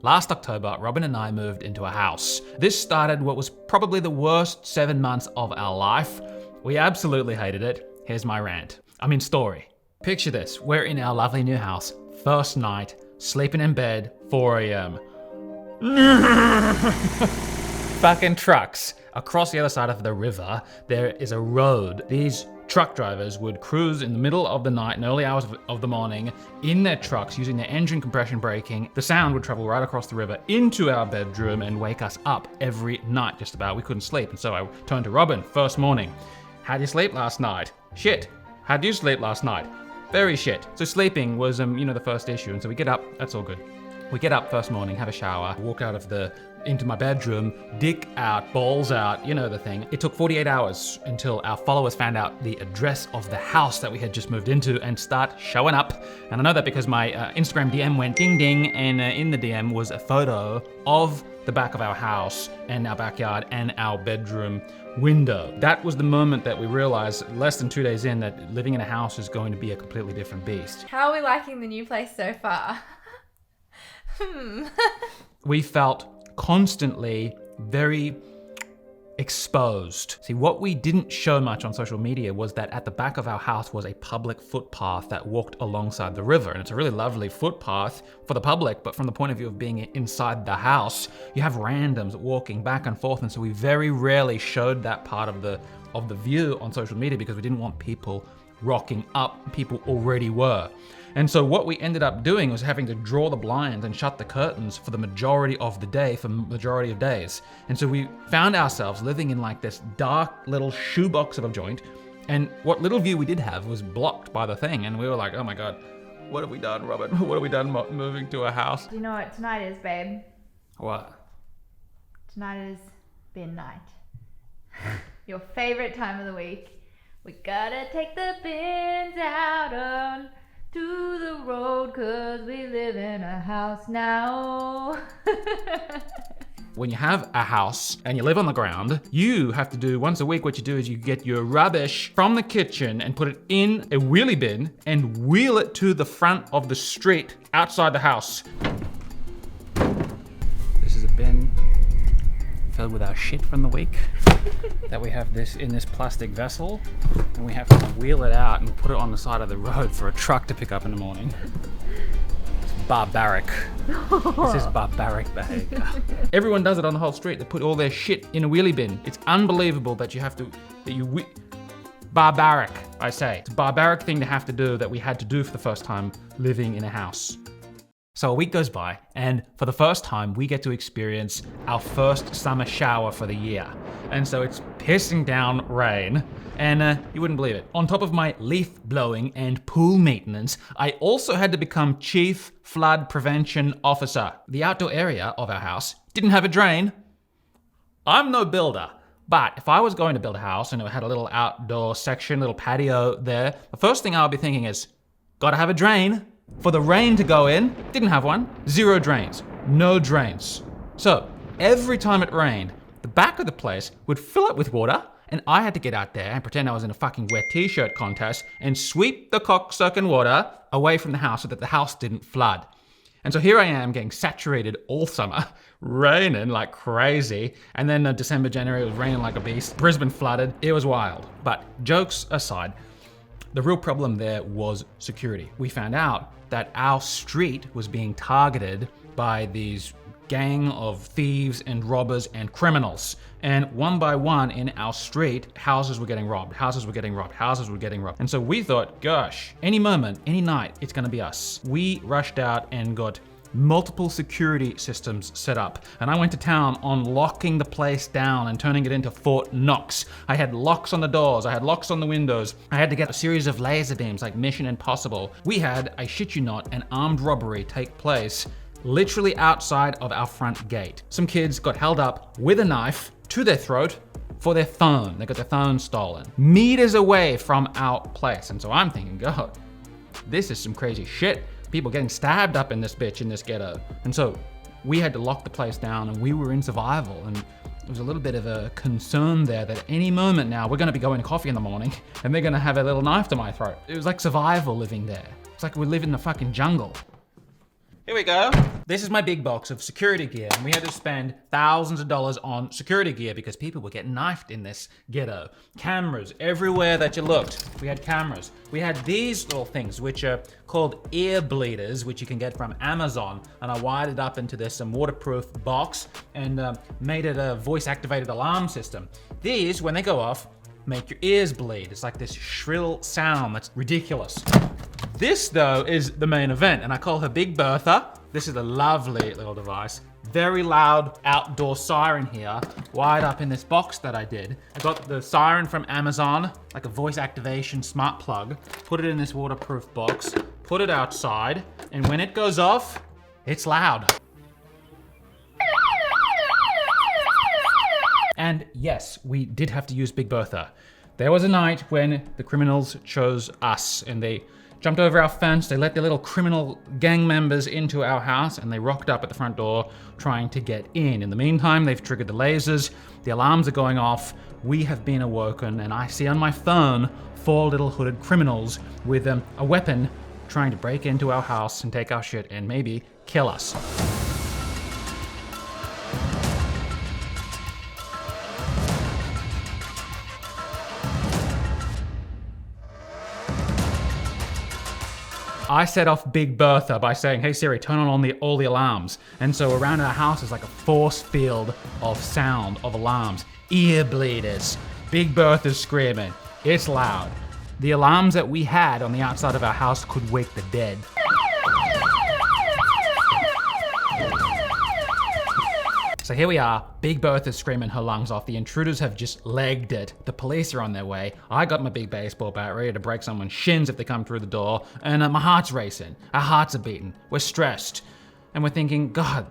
Last October, Robin and I moved into a house. This started what was probably the worst 7 months of our life. We absolutely hated it. Here's my rant. Story. Picture this, we're in our lovely new house, first night, sleeping in bed, 4 a.m. Fucking trucks. Across the other side of the river, there is a road. These truck drivers would cruise in the middle of the night and early hours of the morning in their trucks using their engine compression braking. The sound would travel right across the river into our bedroom and wake us up every night just about. We couldn't sleep. And so I turned to Robin first morning. How'd you sleep last night? Shit. How'd you sleep last night? Very shit. So sleeping was, the first issue. And so we get up, that's all good. We get up first morning, have a shower, walk out of into my bedroom, dick out, balls out, you know the thing. It took 48 hours until our followers found out the address of the house that we had just moved into and start showing up. And I know that because my Instagram DM went ding ding, and in the DM was a photo of the back of our house and our backyard and our bedroom window. That was the moment that we realized less than 2 days in that living in a house is going to be a completely different beast. How are we liking the new place so far? We felt constantly very exposed. See, what we didn't show much on social media was that at the back of our house was a public footpath that walked alongside the river. And it's a really lovely footpath for the public, but from the point of view of being inside the house, you have randoms walking back and forth. And so we very rarely showed that part of the view on social media because we didn't want people rocking up. People already were. And so what we ended up doing was having to draw the blinds and shut the curtains for the majority of the day, for majority of days. And so we found ourselves living in like this dark little shoebox of a joint. And what little view we did have was blocked by the thing. And we were like, oh my God, what have we done, Robert? What have we done moving to a house? Do you know what tonight is, babe? What? Tonight is bin night. Your favorite time of the week. We gotta take the bins out on to the road, 'cause we live in a house now. When you have a house and you live on the ground, you have to do once a week, what you do is you get your rubbish from the kitchen and put it in a wheelie bin and wheel it to the front of the street outside the house. This is a bin filled with our shit from the week. That we have this in this plastic vessel, and we have to wheel it out and put it on the side of the road for a truck to pick up in the morning. It's barbaric. This is barbaric behavior. Everyone does it on the whole street. They put all their shit in a wheelie bin. It's unbelievable that barbaric, I say. It's a barbaric thing to have to do that we had to do for the first time living in a house. So a week goes by, and for the first time, we get to experience our first summer shower for the year. And so it's pissing down rain, and you wouldn't believe it. On top of my leaf blowing and pool maintenance, I also had to become Chief Flood Prevention Officer. The outdoor area of our house didn't have a drain. I'm no builder, but if I was going to build a house and it had a little outdoor section, little patio there, the first thing I would be thinking is, gotta have a drain. For the rain to go in, didn't have one. 0 drains, no drains. So every time it rained, the back of the place would fill up with water, and I had to get out there and pretend I was in a fucking wet t-shirt contest and sweep the cocksucking water away from the house so that the house didn't flood. And so here I am getting saturated all summer, raining like crazy. And then December, January, it was raining like a beast. Brisbane flooded, it was wild. But jokes aside, the real problem there was security. We found out that our street was being targeted by these gang of thieves and robbers and criminals. And one by one in our street, houses were getting robbed, houses were getting robbed, houses were getting robbed. And so we thought, gosh, any moment, any night, it's gonna be us. We rushed out and got multiple security systems set up. And I went to town on locking the place down and turning it into Fort Knox. I had locks on the doors, I had locks on the windows. I had to get a series of laser beams like Mission Impossible. We had, I shit you not, an armed robbery take place literally outside of our front gate. Some kids got held up with a knife to their throat for their phone. They got their phone stolen meters away from our place. And so I'm thinking, God, this is some crazy shit. People getting stabbed up in this bitch, in this ghetto. And so we had to lock the place down, and we were in survival. And there was a little bit of a concern there that any moment now we're gonna be going to coffee in the morning and they're gonna have a little knife to my throat. It was like survival living there. It's like we live in the fucking jungle. Here we go. This is my big box of security gear, and we had to spend thousands of dollars on security gear because people were getting knifed in this ghetto. Cameras everywhere that you looked. We had cameras. We had these little things, which are called ear bleeders, which you can get from Amazon, and I wired it up into this waterproof box and made it a voice-activated alarm system. These, when they go off, make your ears bleed. It's like this shrill sound that's ridiculous. This, though, is the main event, and I call her Big Bertha. This is a lovely little device. Very loud outdoor siren here, wired up in this box that I did. I got the siren from Amazon, like a voice activation smart plug, put it in this waterproof box, put it outside, and when it goes off, it's loud. And yes, we did have to use Big Bertha. There was a night when the criminals chose us, and they jumped over our fence, they let their little criminal gang members into our house, and they rocked up at the front door trying to get in. In the meantime, they've triggered the lasers, the alarms are going off, we have been awoken, and I see on my phone 4 little hooded criminals with a weapon trying to break into our house and take our shit and maybe kill us. I set off Big Bertha by saying, hey Siri, turn on all the alarms. And so around our house is like a force field of sound, of alarms. Ear bleeders. Big Bertha's screaming. It's loud. The alarms that we had on the outside of our house could wake the dead. So here we are, Big Bertha's screaming her lungs off. The intruders have just legged it. The police are on their way. I got my big baseball bat ready to break someone's shins if they come through the door. And my heart's racing. Our hearts are beating. We're stressed. And we're thinking, God,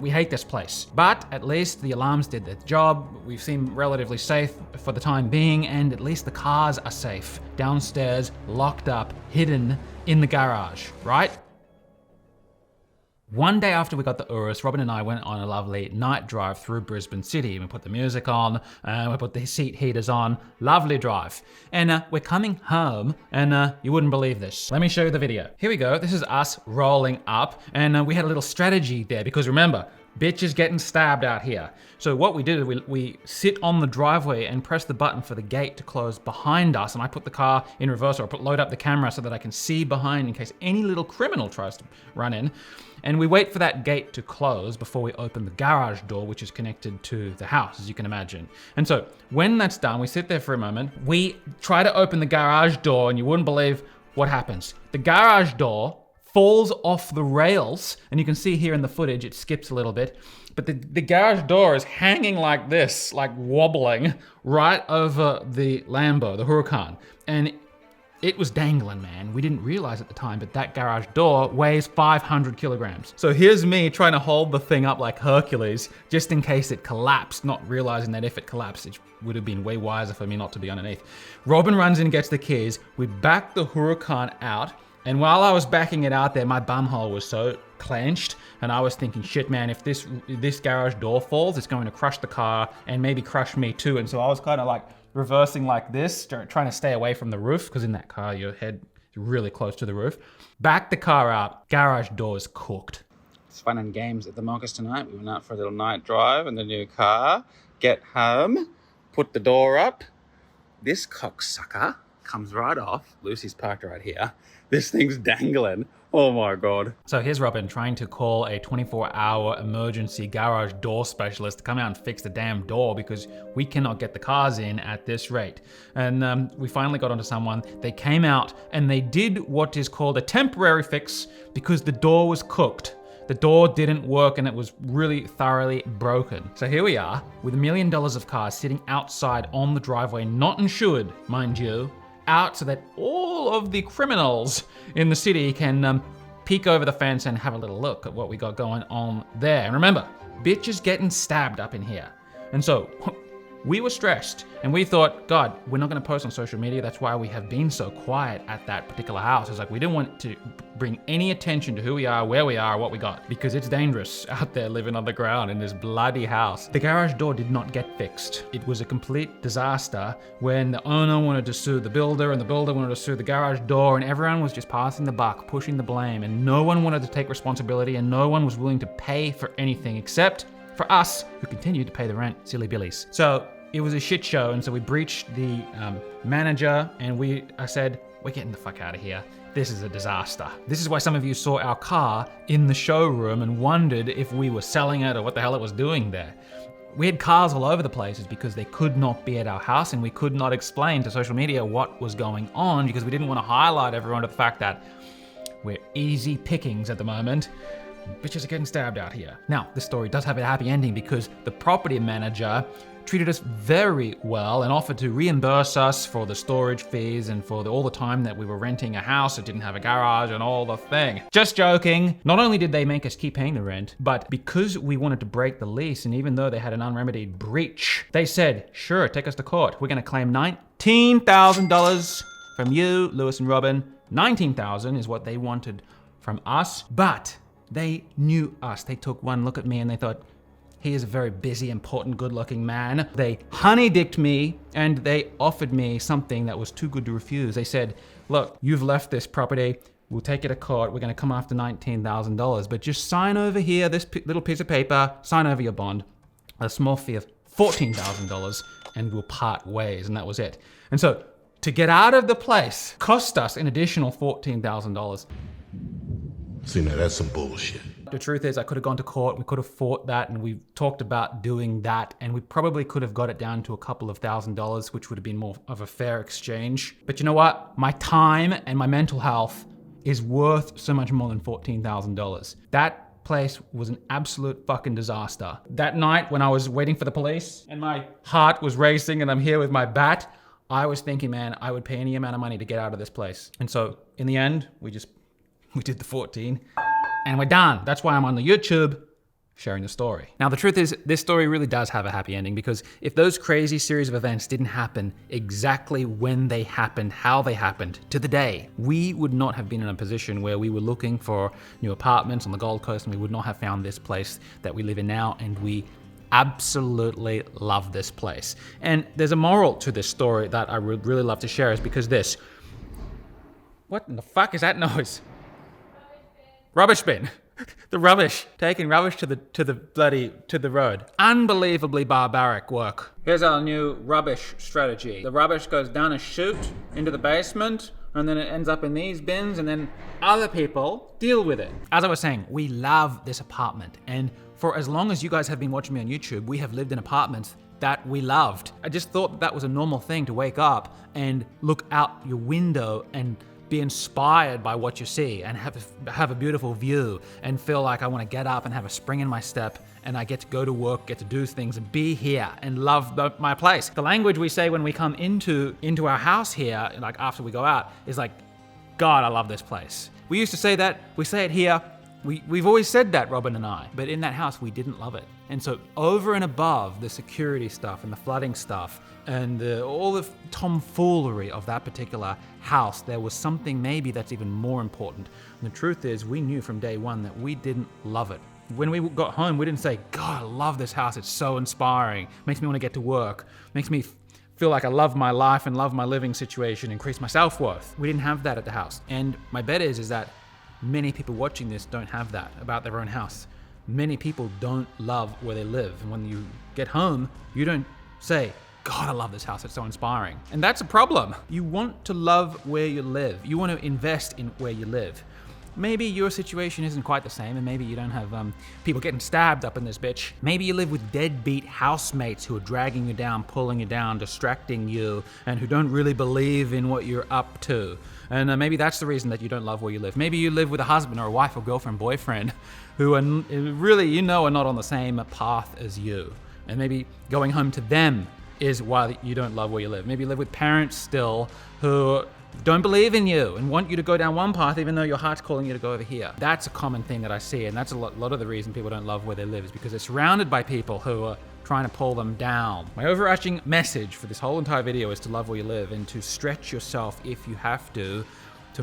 we hate this place. But at least the alarms did their job. We seem relatively safe for the time being, and at least the cars are safe. Downstairs, locked up, hidden in the garage, right? One day after we got the Urus, Robin and I went on a lovely night drive through Brisbane City. We put the music on, we put the seat heaters on, lovely drive. And we're coming home, and you wouldn't believe this. Let me show you the video. Here we go, this is us rolling up, and we had a little strategy there, because remember, bitch is getting stabbed out here. So what we did, we sit on the driveway and press the button for the gate to close behind us, and I put the car in reverse, or load up the camera so that I can see behind in case any little criminal tries to run in. And we wait for that gate to close before we open the garage door, which is connected to the house, as you can imagine. And so when that's done, we sit there for a moment, we try to open the garage door, and you wouldn't believe what happens. The garage door falls off the rails, and you can see here in the footage, it skips a little bit, but the garage door is hanging like this, like wobbling right over the Lambo, the Huracan. And it was dangling, man. We didn't realize at the time, but that garage door weighs 500 kilograms. So here's me trying to hold the thing up like Hercules, just in case it collapsed, not realizing that if it collapsed, it would have been way wiser for me not to be underneath. Robin runs in and gets the keys. We back the Huracan out, and while I was backing it out there, my bumhole was so clenched, and I was thinking, shit, man, if this garage door falls, it's going to crush the car and maybe crush me too. And so I was kind of like reversing like this, trying to stay away from the roof, because in that car, your head is really close to the roof. Back the car up, garage door is cooked. It's fun and games at the Moccas tonight. We went out for a little night drive in the new car, get home, put the door up. This cocksucker comes right off. Lucy's parked right here. This thing's dangling. Oh my God. So here's Robin trying to call a 24-hour emergency garage door specialist to come out and fix the damn door, because we cannot get the cars in at this rate. And we finally got onto someone. They came out and they did what is called a temporary fix, because the door was cooked. The door didn't work and it was really thoroughly broken. So here we are with $1 million of cars sitting outside on the driveway, not insured, mind you, out so that all of the criminals in the city can peek over the fence and have a little look at what we got going on there. And remember, bitch is getting stabbed up in here. And so We were stressed and we thought, God, we're not going to post on social media. That's why we have been so quiet at that particular house. It's like we didn't want to bring any attention to who we are, where we are, what we got, because it's dangerous out there living on the ground in this bloody house. The garage door did not get fixed. It was a complete disaster when the owner wanted to sue the builder and the builder wanted to sue the garage door, and everyone was just passing the buck, pushing the blame, and no one wanted to take responsibility and no one was willing to pay for anything except for us, who continued to pay the rent, silly billies. So it was a shit show, and so we breached the manager, and I said, we're getting the fuck out of here. This is a disaster. This is why some of you saw our car in the showroom and wondered if we were selling it or what the hell it was doing there. We had cars all over the place because they could not be at our house, and we could not explain to social media what was going on because we didn't want to highlight everyone to the fact that we're easy pickings at the moment. Bitches are getting stabbed out here. Now, this story does have a happy ending because the property manager treated us very well and offered to reimburse us for the storage fees and for all the time that we were renting a house that didn't have a garage and all the thing. Just joking. Not only did they make us keep paying the rent, but because we wanted to break the lease, and even though they had an unremedied breach, they said, sure, take us to court. We're gonna claim $19,000 from you, Lewis and Robin. $19,000 is what they wanted from us, but they knew us. They took one look at me and they thought, he is a very busy, important, good-looking man. They honey-dicked me and they offered me something that was too good to refuse. They said, look, you've left this property. We'll take you to court. We're going to come after $19,000, but just sign over here, this little piece of paper, sign over your bond, a small fee of $14,000, and we'll part ways. And that was it. And so to get out of the place cost us an additional $14,000. See, now that's some bullshit. The truth is, I could have gone to court, we could have fought that, and we talked about doing that, and we probably could have got it down to a couple of $1,000s, which would have been more of a fair exchange. But you know what? My time and my mental health is worth so much more than $14,000. That place was an absolute fucking disaster. That night when I was waiting for the police and my heart was racing and I'm here with my bat, I was thinking, man, I would pay any amount of money to get out of this place. And so in the end, we did the 14 and we're done. That's why I'm on the YouTube sharing the story. Now, the truth is, this story really does have a happy ending, because if those crazy series of events didn't happen exactly when they happened, how they happened, to the day, we would not have been in a position where we were looking for new apartments on the Gold Coast, and we would not have found this place that we live in now, and we absolutely love this place. And there's a moral to this story that I would really love to share, is because this. What in the fuck is that noise? Rubbish bin. The rubbish, taking rubbish to the road. Unbelievably barbaric work. Here's our new rubbish strategy. The rubbish goes down a chute into the basement, and then it ends up in these bins, and then other people deal with it. As I was saying, we love this apartment, and for as long as you guys have been watching me on YouTube, we have lived in apartments that we loved. I just thought that was a normal thing to wake up and look out your window and be inspired by what you see and have a beautiful view and feel like I want to get up and have a spring in my step, and I get to go to work, get to do things and be here and love my place. The language we say when we come into our house here, like after we go out, is like, God, I love this place. We used to say that, we say it here. We've always said that, Robin and I, but in that house, we didn't love it. And so over and above the security stuff and the flooding stuff and all the tomfoolery of that particular house, there was something maybe that's even more important. And the truth is, we knew from day one that we didn't love it. When we got home, we didn't say, God, I love this house. It's so inspiring. Makes me want to get to work. Makes me feel like I love my life and love my living situation, increase my self-worth. We didn't have that at the house. And my bet is that many people watching this don't have that about their own house. Many people don't love where they live. And when you get home, you don't say, God, I love this house, it's so inspiring. And that's a problem. You want to love where you live. You want to invest in where you live. Maybe your situation isn't quite the same, and maybe you don't have people getting stabbed up in this bitch. Maybe you live with deadbeat housemates who are dragging you down, pulling you down, distracting you, and who don't really believe in what you're up to. And maybe that's the reason that you don't love where you live. Maybe you live with a husband or a wife or girlfriend, boyfriend, who are really, are not on the same path as you. And maybe going home to them is why you don't love where you live. Maybe you live with parents still who don't believe in you and want you to go down one path even though your heart's calling you to go over here. That's a common thing that I see, and that's a lot of the reason people don't love where they live is because they're surrounded by people who are trying to pull them down. My overarching message for this whole entire video is to love where you live and to stretch yourself if you have to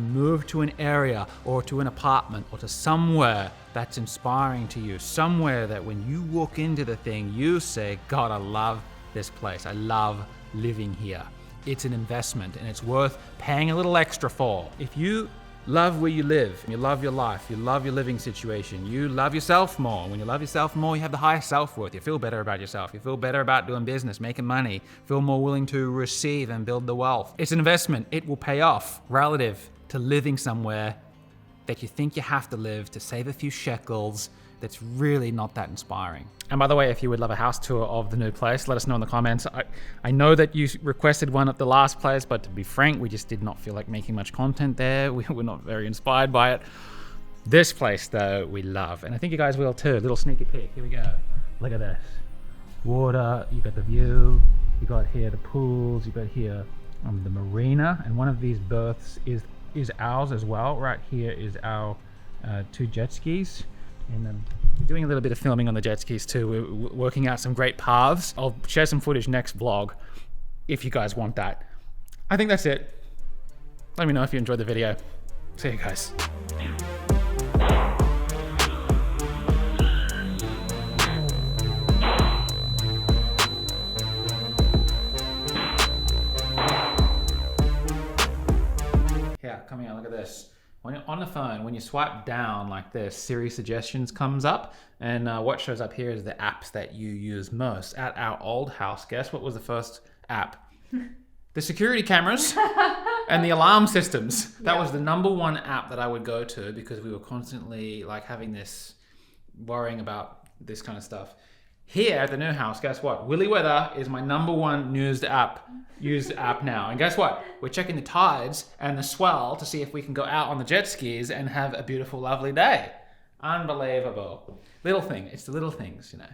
move to an area or to an apartment or to somewhere that's inspiring to you, somewhere that when you walk into the thing, you say, God, I love this place. I love living here. It's an investment and it's worth paying a little extra for. If you love where you live, you love your life, you love your living situation, you love yourself more. When you love yourself more, you have the highest self-worth. You feel better about yourself. You feel better about doing business, making money, feel more willing to receive and build the wealth. It's an investment. It will pay off relative to living somewhere that you think you have to live to save a few shekels that's really not that inspiring. And by the way, if you would love a house tour of the new place, let us know in the comments. I know that you requested one at the last place, but to be frank, we just did not feel like making much content there. We were not very inspired by it. This place though, we love. And I think you guys will too. A little sneaky peek, here we go. Look at this. Water, you got the view, you got here the pools, you got here the marina, and one of these berths is ours as well. Right here is our 2 jet skis. And we're doing a little bit of filming on the jet skis too. We're working out some great paths. I'll share some footage next vlog if you guys want that. I think that's it. Let me know if you enjoyed the video. See you guys. Yeah, come here, look at this. When you're on the phone, when you swipe down like this, Siri suggestions comes up, and what shows up here is the apps that you use most. At our old house, guess what was the first app? The security cameras and the alarm systems. That was the #1 app that I would go to because we were constantly like having this, worrying about this kind of stuff. Here at the new house, guess what? Willy Weather is my #1 used app now. And guess what? We're checking the tides and the swell to see if we can go out on the jet skis and have a beautiful, lovely day. Unbelievable. Little thing. It's the little things, you know.